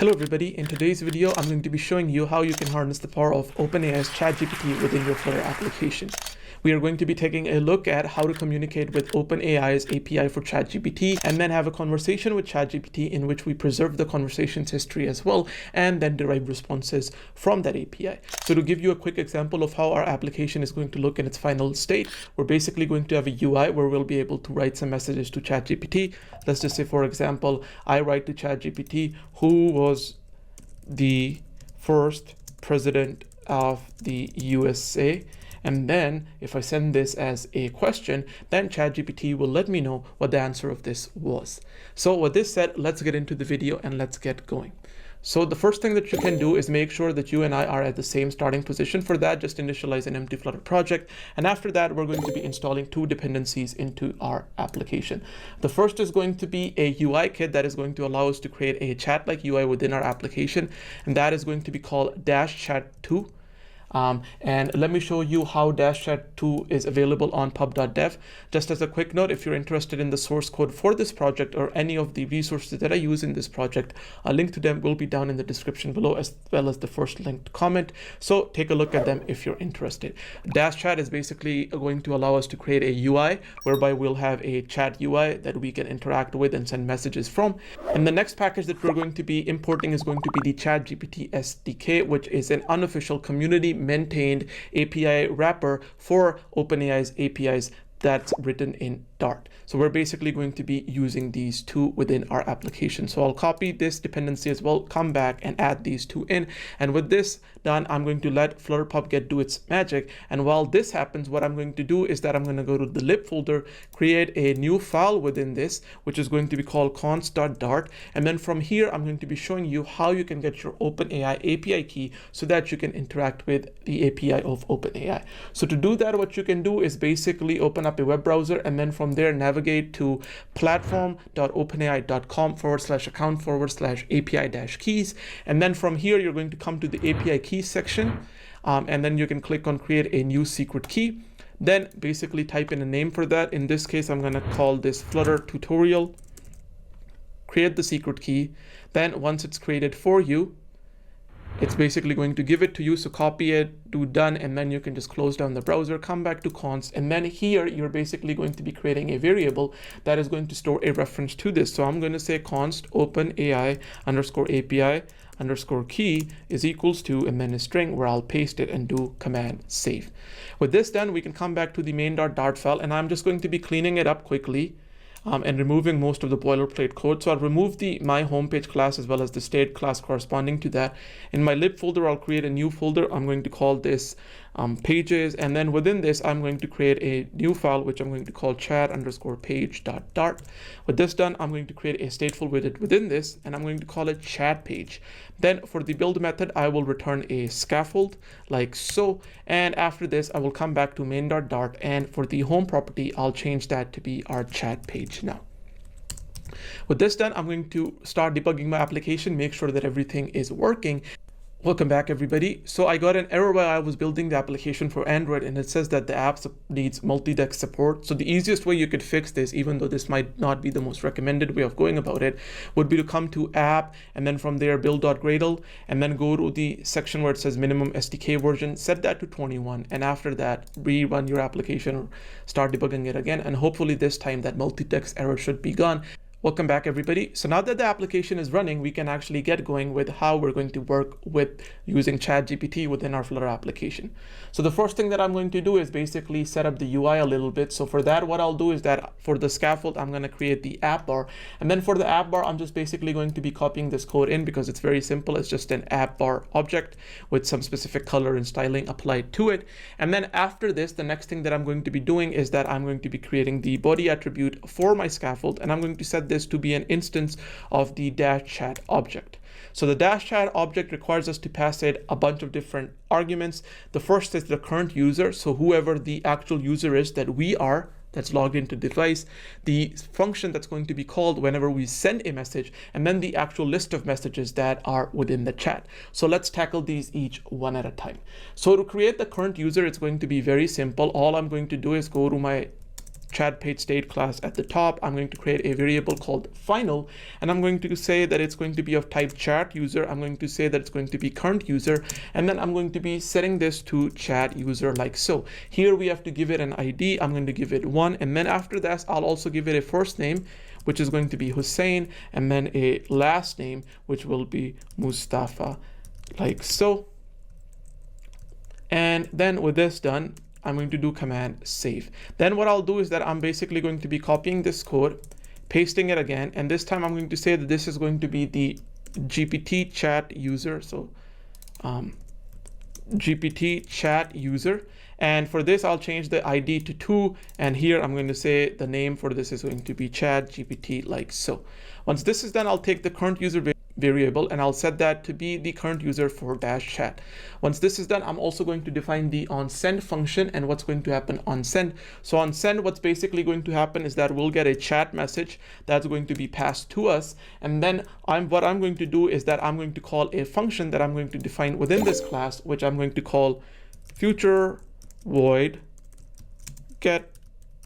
Hello everybody, in today's video I'm going to be showing you how you can harness the power of OpenAI's ChatGPT within your Flutter application. We are going to be taking a look at how to communicate with OpenAI's API for ChatGPT and then have a conversation with ChatGPT in which we preserve the conversation's history as well and then derive responses from that API. So to give you a quick example of how our application is going to look in its final state, we're basically going to have a UI where we'll be able to write some messages to ChatGPT. Let's just say, for example, I write to ChatGPT, who was the first president of the USA? And then if I send this as a question, then ChatGPT will let me know what the answer of this was. So with this said, let's get into the video and let's get going. So the first thing that you can do is make sure that you and I are at the same starting position. For that, just initialize an empty Flutter project. And after that, we're going to be installing two dependencies into our application. The first is going to be a UI kit that is going to allow us to create a chat-like UI within our application. And that is going to be called -chat2. And let me show you how -chat2 is available on pub.dev. Just as a quick note, if you're interested in the source code for this project or any of the resources that I use in this project, a link to them will be down in the description below, as well as the first linked comment. So take a look at them if you're interested. -chat is basically going to allow us to create a UI whereby we'll have a chat UI that we can interact with and send messages from. And the next package that we're going to be importing is going to be the ChatGPT SDK, which is an unofficial community maintained API wrapper for OpenAI's APIs that's written in Dart. So we're basically going to be using these two within our application. So I'll copy this dependency as well, come back and add these two in. And with this done, I'm going to let Flutter Pub-Get do its magic. And while this happens, what I'm going to do is that I'm going to go to the lib folder, create a new file within this, which is going to be called const.dart. And then from here, I'm going to be showing you how you can get your OpenAI API key so that you can interact with the API of OpenAI. So to do that, what you can do is basically open up a web browser and then from there navigate to platform.openai.com/account/API-keys. And then from here, you're going to come to the API key section. And then you can click on create a new secret key. Then basically type in a name for that. In this case, I'm going to call this Flutter tutorial. Create the secret key. Then once it's created for you, it's basically going to give it to you. So copy it, do done, and then you can just close down the browser, come back to const, and then here you're basically going to be creating a variable that is going to store a reference to this. So I'm going to say const OpenAI_API_key is equals to, and then a string where I'll paste it and do command save. With this done, we can come back to the main.dart file, and I'm just going to be cleaning it up quickly. And removing most of the boilerplate code. So I'll remove the my homepage class as well as the state class corresponding to that. In my lib folder, I'll create a new folder. I'm going to call this pages. And then within this, I'm going to create a new file, which I'm going to call chat_page.dart. With this done, I'm going to create a stateful widget within this, and I'm going to call it chat page. Then for the build method, I will return a scaffold like so. And after this, I will come back to main.dart. And for the home property, I'll change that to be our chat page now. With this done, I'm going to start debugging my application, make sure that everything is working. Welcome back, everybody. So I got an error while I was building the application for Android, and it says that the app needs multi-deck support. So the easiest way you could fix this, even though this might not be the most recommended way of going about it, would be to come to app and then from there build.gradle and then go to the section where it says minimum SDK version, set that to 21. And after that, rerun your application or start debugging it again. And hopefully this time that multi-deck error should be gone. Welcome back, everybody. So now that the application is running, we can actually get going with how we're going to work with using ChatGPT within our Flutter application. So the first thing that I'm going to do is basically set up the UI a little bit. So for that, what I'll do is that for the scaffold, I'm going to create the app bar. And then for the app bar, I'm just basically going to be copying this code in because it's very simple. It's just an app bar object with some specific color and styling applied to it. And then after this, the next thing that I'm going to be doing is that I'm going to be creating the body attribute for my scaffold. And I'm going to set this to be an instance of the -chat object. So the -chat object requires us to pass it a bunch of different arguments. The first is the current user. So whoever the actual user is that we are, that's logged into the device, the function that's going to be called whenever we send a message, and then the actual list of messages that are within the chat. So let's tackle these each one at a time. So to create the current user, it's going to be very simple. All I'm going to do is go to my chat page state class at the top. I'm going to create a variable called final, and I'm going to say that it's going to be of type chat user. I'm going to say that it's going to be current user, and then I'm going to be setting this to chat user like so. Here we have to give it an ID. I'm going to give it 1, and then after that I'll also give it a first name, which is going to be Hussein, and then a last name, which will be Mustafa like so. And then with this done, I'm going to do command save. Then what I'll do is that I'm basically going to be copying this code, pasting it again, and this time I'm going to say that this is going to be the GPT chat user. So GPT chat user. And for this, I'll change the ID to 2. And here I'm going to say the name for this is going to be ChatGPT like so. Once this is done, I'll take the current user variable and I'll set that to be the current user for -chat. Once this is done, I'm also going to define the onSend function and what's going to happen on send. So on send, what's basically going to happen is that we'll get a chat message that's going to be passed to us. And then what I'm going to do is that I'm going to call a function that I'm going to define within this class, which I'm going to call future void get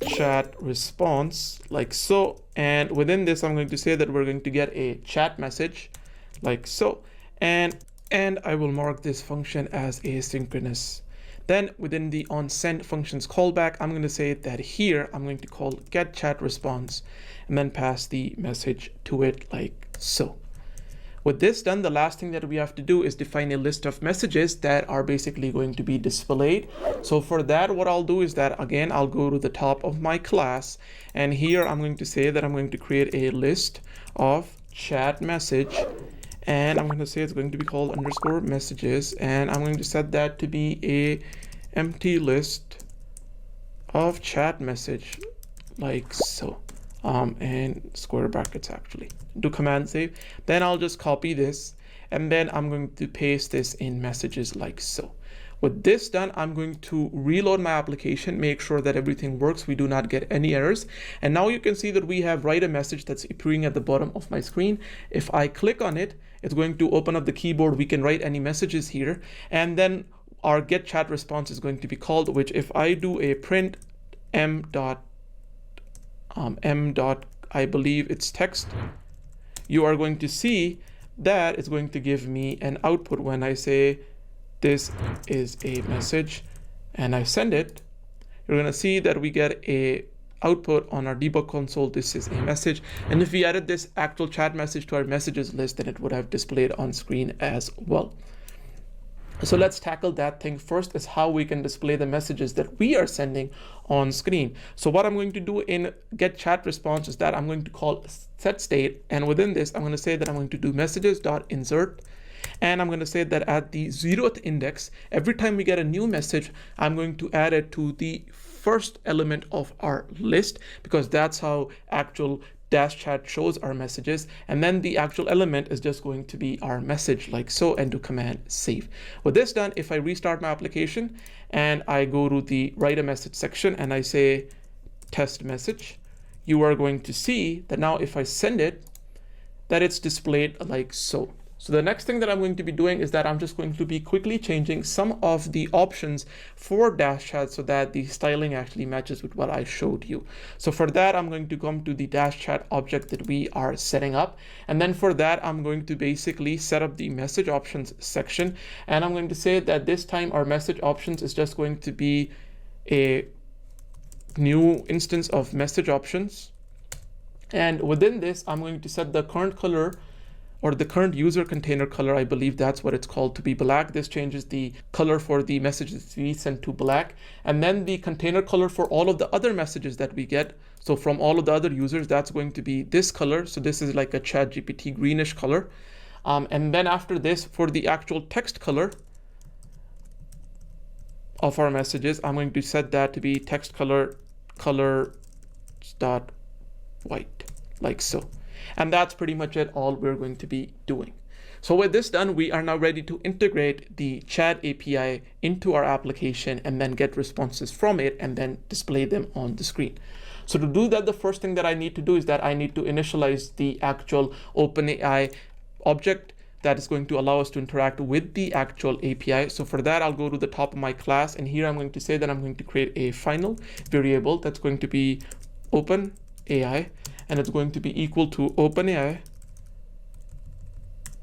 chat response like so. And within this, I'm going to say that we're going to get a chat message like so. And I will mark this function as asynchronous. Then within the onSend function's callback, I'm going to say that here I'm going to call get chat response and then pass the message to it like so. With this done, the last thing that we have to do is define a list of messages that are basically going to be displayed. So for that, what I'll do is that, again, I'll go to the top of my class, and here I'm going to say that I'm going to create a list of chat message, and I'm going to say it's going to be called underscore messages, and I'm going to set that to be a empty list of chat message like so. And square brackets actually. Do command save. Then I'll just copy this and then I'm going to paste this in messages like so. With this done, I'm going to reload my application, make sure that everything works, we do not get any errors. And now you can see that we have write a message that's appearing at the bottom of my screen. If I click on it, it's going to open up the keyboard. We can write any messages here. And then our get chat response is going to be called, which if I do a print I believe it's text, you are going to see that it's going to give me an output when I say this is a message and I send it. You're going to see that we get a output on our debug console. This is a message, and if we added this actual chat message to our messages list, then it would have displayed on screen as well. So let's tackle that thing first, is how we can display the messages that we are sending on screen. So what I'm going to do in get chat response is that I'm going to call set state, and within this I'm going to say that I'm going to do messages.insert, and I'm going to say that at the 0th index, every time we get a new message, I'm going to add it to the first element of our list, because that's how actual -chat shows our messages, and then the actual element is just going to be our message like so, and do command save. With this done, if I restart my application and I go to the write a message section and I say test message, you are going to see that now if I send it, that it's displayed like so. So the next thing that I'm going to be doing is that I'm just going to be quickly changing some of the options for -chat so that the styling actually matches with what I showed you. So for that, I'm going to come to the -chat object that we are setting up. And then for that, I'm going to basically set up the message options section. And I'm going to say that this time our message options is just going to be a new instance of message options. And within this, I'm going to set the current color, or the current user container color, I believe that's what it's called, to be black. This changes the color for the messages we send to black. And then the container color for all of the other messages that we get, so from all of the other users, that's going to be this color. So this is like a ChatGPT greenish color. And then after this, for the actual text color of our messages, I'm going to set that to be text color dot white, like so. And that's pretty much it, all we're going to be doing. So with this done, we are now ready to integrate the chat API into our application and then get responses from it and then display them on the screen. So to do that, the first thing that I need to do is that I need to initialize the actual OpenAI object that is going to allow us to interact with the actual API. So for that, I'll go to the top of my class, and here I'm going to say that I'm going to create a final variable that's going to be OpenAI, and it's going to be equal to OpenAI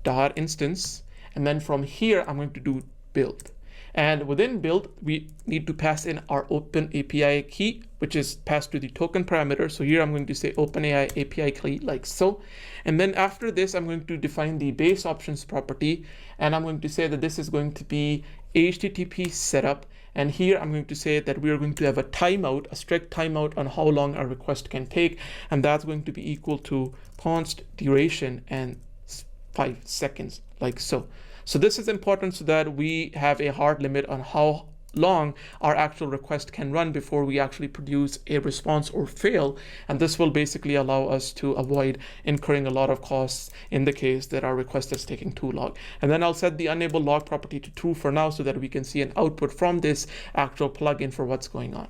dot instance, and then from here I'm going to do build. And within build, we need to pass in our OpenAPI key, which is passed to the token parameter. So here I'm going to say OpenAI API key like so. And then after this, I'm going to define the base options property. And I'm going to say that this is going to be HTTP setup. And here I'm going to say that we are going to have a timeout, a strict timeout on how long our request can take. And that's going to be equal to const duration and 5 seconds like so. So this is important so that we have a hard limit on how long our actual request can run before we actually produce a response or fail. And this will basically allow us to avoid incurring a lot of costs in the case that our request is taking too long. And then I'll set the enable log property to true for now so that we can see an output from this actual plugin for what's going on.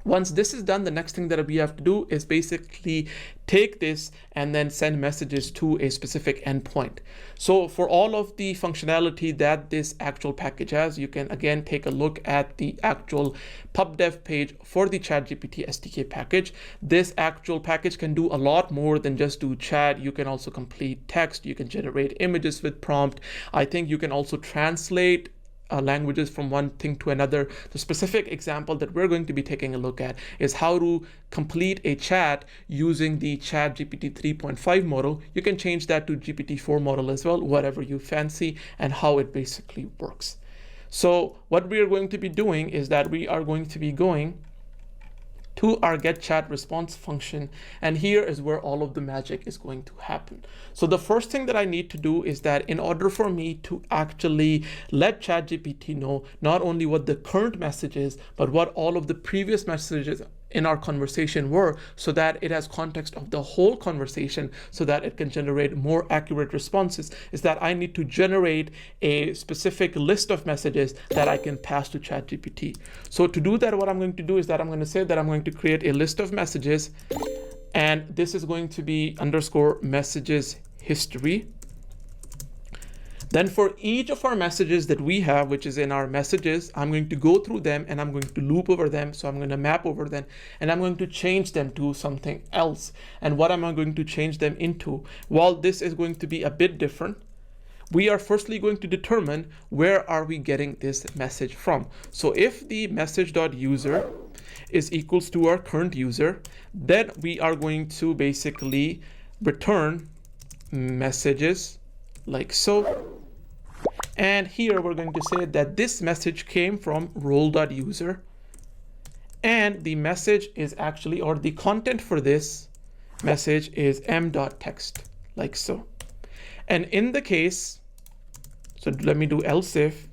Once this is done, the next thing that we have to do is basically take this and then send messages to a specific endpoint. So for all of the functionality that this actual package has, you can again take a look at the actual pubdev page for the ChatGPT SDK package. This actual package can do a lot more than just do chat. You can also complete text. You can generate images with prompt. I think you can also translate languages from one thing to another. The specific example that we're going to be taking a look at is how to complete a chat using the ChatGPT 3.5 model. You can change that to GPT-4 model as well, whatever you fancy, and how it basically works. So what we are going to be doing is that we are going to be going to our get chat response function, and here is where all of the magic is going to happen. So the first thing that I need to do is that in order for me to actually let ChatGPT know not only what the current message is, but what all of the previous messages in our conversation were, so that it has context of the whole conversation, so that it can generate more accurate responses, is that I need to generate a specific list of messages that I can pass to ChatGPT. So to do that, what I'm going to do is that I'm going to say that I'm going to create a list of messages, and this is going to be underscore messages history. Then for each of our messages that we have, which is in our messages, I'm going to go through them and I'm going to loop over them. So I'm going to map over them and I'm going to change them to something else. And what am I going to change them into? Well, this is going to be a bit different. We are firstly going to determine where are we getting this message from. So if the message.user is equals to our current user, then we are going to basically return messages like so. And here we're going to say that this message came from role.user, and the message is actually, or the content for this message is m.text like so. And in the case, so let me do else if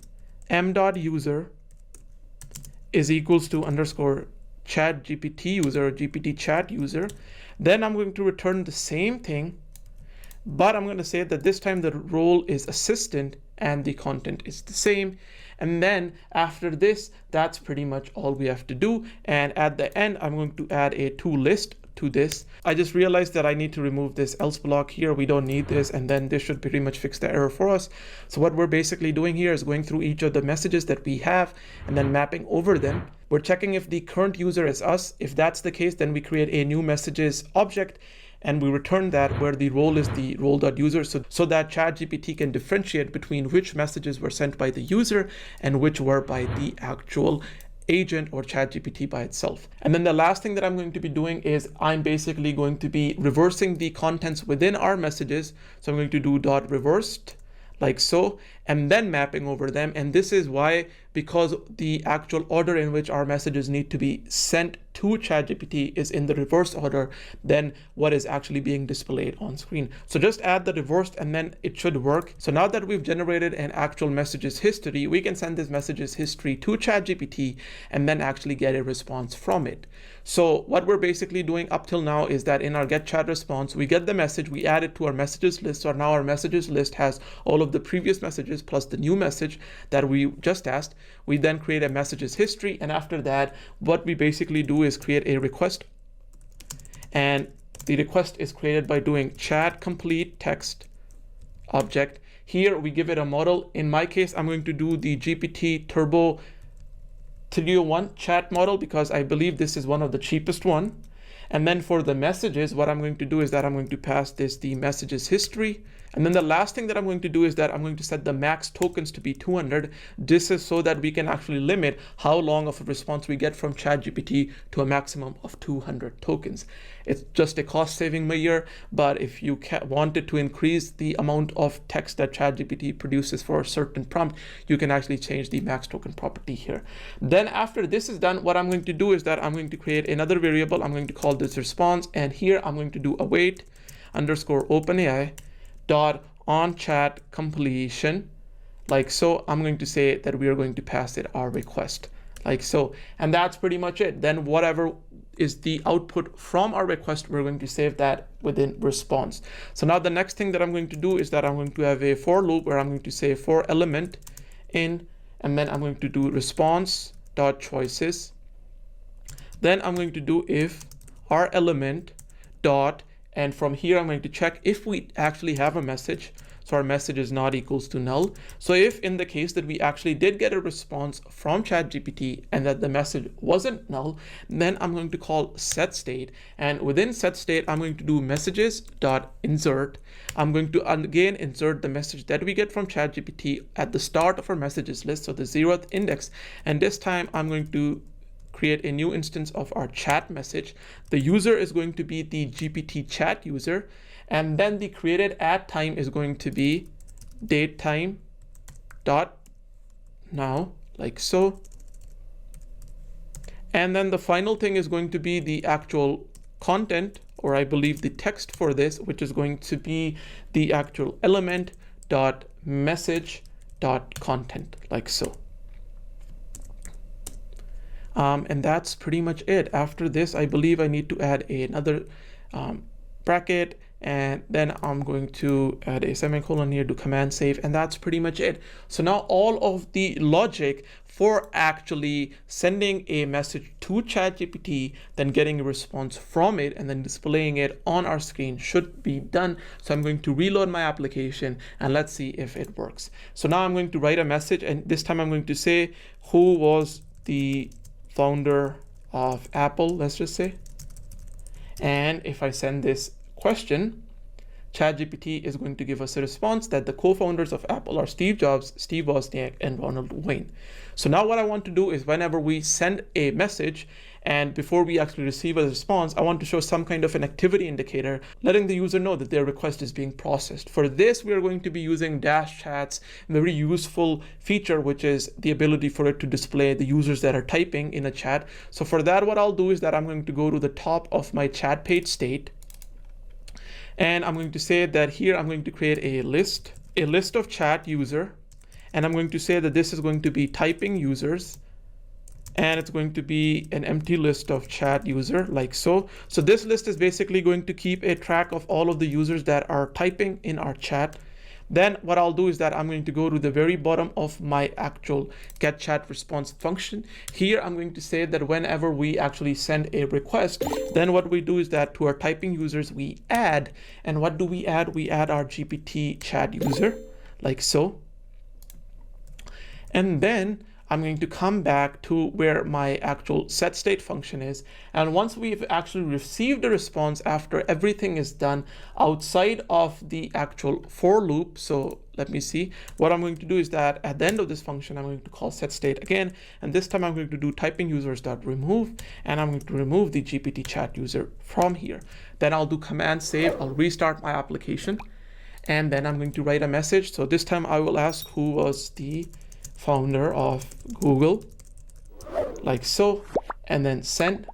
m.user is equals to underscore chat GPT user or GPT chat user, then I'm going to return the same thing, but I'm going to say that this time the role is assistant and the content is the same. And then after this, that's pretty much all we have to do. And at the end, I'm going to add a toList to this. I just realized that I need to remove this else block here. We don't need this, and then this should pretty much fix the error for us. So what we're basically doing here is going through each of the messages that we have and then mapping over them. We're checking if the current user is us. If that's the case, then we create a new messages object and we return that where the role is the role.user, so that ChatGPT can differentiate between which messages were sent by the user and which were by the actual agent or ChatGPT by itself. And then the last thing that I'm going to be doing is I'm basically going to be reversing the contents within our messages. So I'm going to do .reversed like so, and then mapping over them. And this is why, because the actual order in which our messages need to be sent to ChatGPT is in the reverse order than what is actually being displayed on screen. So just add the reversed and then it should work. So now that we've generated an actual messages history, we can send this messages history to ChatGPT and then actually get a response from it. So what we're basically doing up till now is that in our get chat response, we get the message, we add it to our messages list. So now our messages list has all of the previous messages plus the new message that we just asked. We then create a messages history, and after that, what we basically do is create a request, and the request is created by doing chat complete text object. Here we give it a model. In my case, I'm going to do the GPT Turbo 301 chat model because I believe this is one of the cheapest one. And then for the messages, what I'm going to do is that I'm going to pass this the messages history. And then the last thing that I'm going to do is that I'm going to set the max tokens to be 200. This is so that we can actually limit how long of a response we get from ChatGPT to a maximum of 200 tokens. It's just a cost saving measure, but if you wanted to increase the amount of text that ChatGPT produces for a certain prompt, you can actually change the max token property here. Then after this is done, what I'm going to do is that I'm going to create another variable. I'm going to call this response, and here I'm going to do await underscore OpenAI dot on chat completion, like so. I'm going to say that we are going to pass it our request, like so, and that's pretty much it. Then whatever is the output from our request, we're going to save that within response. So now the next thing that I'm going to do is that I'm going to have a for loop where I'm going to say for element in, and then I'm going to do response dot choices. Then I'm going to do if our element dot, and from here I'm going to check if we actually have a message. So our message is not equals to null. So if in the case that we actually did get a response from ChatGPT and that the message wasn't null, then I'm going to call set state, and within set state I'm going to do messages dot insert. I'm going to again insert the message that we get from ChatGPT at the start of our messages list, so the 0th index, and this time I'm going to create a new instance of our chat message. The user is going to be the GPT chat user, and then the created at time is going to be date time dot now, like so. And then the final thing is going to be the actual content, or I believe the text for this, which is going to be the actual element dot message dot content, like so. And that's pretty much it. After this, I believe I need to add another bracket, and then I'm going to add a semicolon here to command save, and that's pretty much it. So now all of the logic for actually sending a message to ChatGPT, then getting a response from it, and then displaying it on our screen should be done. So I'm going to reload my application, and let's see if it works. So now I'm going to write a message, and this time I'm going to say who was the founder of Apple, let's just say. And if I send this question, ChatGPT is going to give us a response that the co-founders of Apple are Steve Jobs, Steve Wozniak, and Ronald Wayne. So now what I want to do is whenever we send a message and before we actually receive a response, I want to show some kind of an activity indicator letting the user know that their request is being processed. For this, we are going to be using Dash Chat's very useful feature, which is the ability for it to display the users that are typing in a chat. So for that, what I'll do is that I'm going to go to the top of my chat page state, and I'm going to say that here I'm going to create a list of chat user, and I'm going to say that this is going to be typing users, and it's going to be an empty list of chat user, like so. So this list is basically going to keep a track of all of the users that are typing in our chat. Then what I'll do is that I'm going to go to the very bottom of my actual get chat response function. Here I'm going to say that whenever we actually send a request, then what we do is that to our typing users we add, and what do we add? We add our GPT chat user, like so. And then I'm going to come back to where my actual set state function is. And once we've actually received a response after everything is done outside of the actual for loop, so let me see, what I'm going to do is that at the end of this function, I'm going to call set state again. And this time I'm going to do typing users.remove, and I'm going to remove the GPT chat user from here. Then I'll do command save, I'll restart my application, and then I'm going to write a message. So this time I will ask who was the founder of Google, like so, and then send.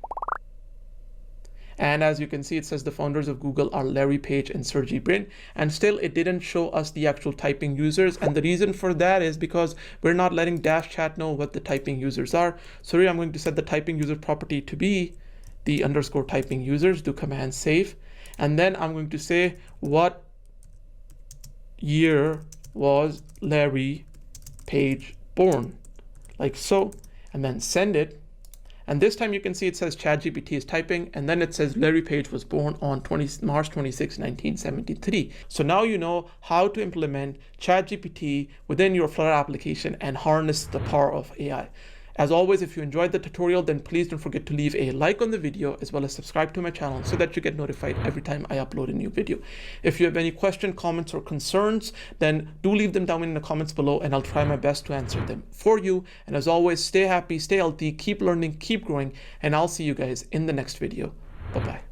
And as you can see, it says the founders of Google are Larry Page and Sergey Brin, and still it didn't show us the actual typing users. And the reason for that is because we're not letting Dash Chat know what the typing users are. So here I'm going to set the typing user property to be the underscore typing users, do command save, and then I'm going to say what year was Larry Page born, like so, and then send it. And this time you can see it says ChatGPT is typing, and then it says Larry Page was born on March 26, 1973. So now you know how to implement ChatGPT within your Flutter application and harness the power of AI. As always, if you enjoyed the tutorial, then please don't forget to leave a like on the video as well as subscribe to my channel so that you get notified every time I upload a new video. If you have any questions, comments, or concerns, then do leave them down in the comments below and I'll try my best to answer them for you. And as always, stay happy, stay healthy, keep learning, keep growing, and I'll see you guys in the next video. Bye-bye.